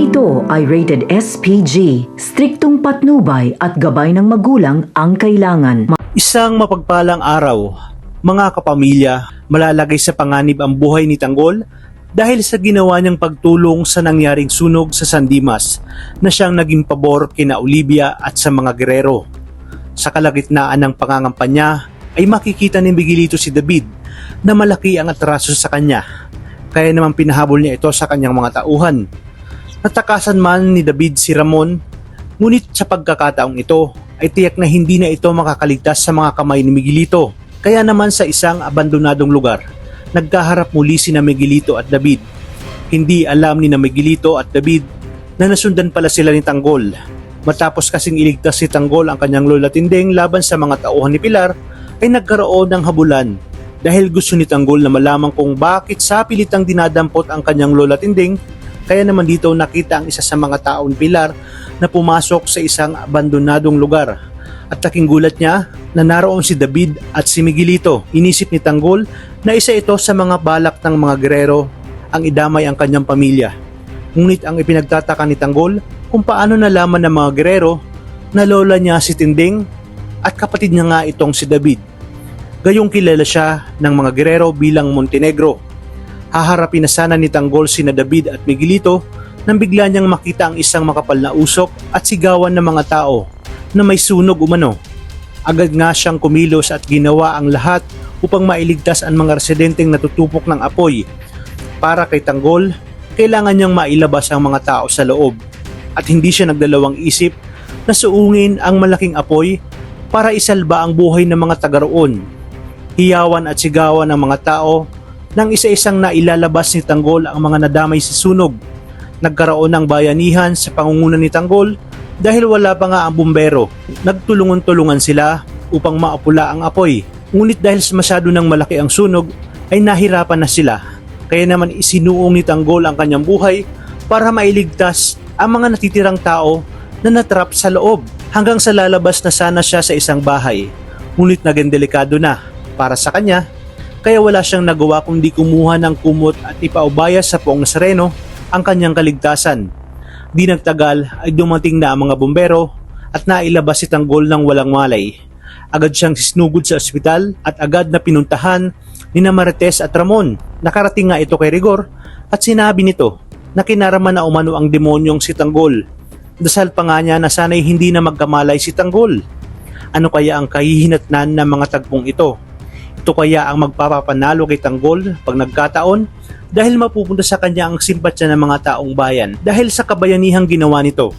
Ito ay rated SPG, striktong patnubay at gabay ng magulang ang kailangan. Isang mapagpalang araw, mga kapamilya, malalagay sa panganib ang buhay ni Tanggol dahil sa ginawa niyang pagtulong sa nangyaring sunog sa San Dimas na siyang naging pabor kina Olivia at sa mga gerero. Sa kalagitnaan ng pangangampanya ay makikita ni Miguelito si David na malaki ang atraso sa kanya, kaya naman pinahabol niya ito sa kanyang mga tauhan. Natakasan man ni David si Ramon, ngunit sa pagkakataong ito ay tiyak na hindi na ito makakaligtas sa mga kamay ni Miguelito. Kaya naman sa isang abandonadong lugar, nagkaharap muli sina Miguelito at David. Hindi alam ni Miguelito at David na nasundan pala sila ni Tanggol. Matapos kasing iligtas si Tanggol ang kanyang lola Tinding laban sa mga tauhan ni Pilar, ay nagkaroon ng habulan dahil gusto ni Tanggol na malaman kung bakit sa pilitang dinadampot ang kanyang lola Tinding. Kaya naman dito nakita ang isa sa mga tao ni Pilar na pumasok sa isang abandonadong lugar. At laking gulat niya na naroon si David at si Miguelito. Inisip ni Tanggol na isa ito sa mga balak ng mga gerero ang idamay ang kanyang pamilya. Ngunit ang ipinagtataka ni Tanggol kung paano nalaman ng mga gerero na lola niya si Tinding at kapatid niya nga itong si David. Gayong kilala siya ng mga gerero bilang Montenegro. Haharapin na sana ni Tanggol sina David at Miguelito nang bigla niyang makita ang isang makapal na usok at sigawan ng mga tao na may sunog umano. Agad nga siyang kumilos at ginawa ang lahat upang mailigtas ang mga residenteng natutupok ng apoy. Para kay Tanggol, kailangan niyang mailabas ang mga tao sa loob at hindi siya nagdalawang isip na suungin ang malaking apoy para isalba ang buhay ng mga taga roon. Hiyawan at sigawan ng mga tao nang isa-isang nailalabas ni Tanggol ang mga nadamay sa sunog. Nagkaroon ng bayanihan sa pangunguna ni Tanggol dahil wala pa nga ang bumbero. Nagtulungan-tulungan sila upang maapula ang apoy. Ngunit dahil masyado ng malaki ang sunog ay nahirapan na sila. Kaya naman isinuong ni Tanggol ang kanyang buhay para mailigtas ang mga natitirang tao na natrap sa loob hanggang sa lalabas na sana siya sa isang bahay. Ngunit naging delikado na para sa kanya. Kaya wala siyang nagawa kundi kumuha ng kumot at ipaubaya sa Poong Nazareno ang kanyang kaligtasan. Di nagtagal ay dumating na ang mga bumbero at nailabas si Tanggol ng walang malay. Agad siyang sinugod sa ospital at agad na pinuntahan ni Marites at Ramon. Nakarating nga ito kay Rigor at sinabi nito na kinaraman na umano ang demonyong si Tanggol. Dasal pa nga niya na sana'y hindi na magkamalay si Tanggol. Ano kaya ang kahihinatnan ng mga tagpong ito? Ito kaya ang magpapapanalo kay Tanggol pag nagkataon dahil mapupunta sa kanya ang simpatya ng mga taong bayan dahil sa kabayanihang ginawa nito.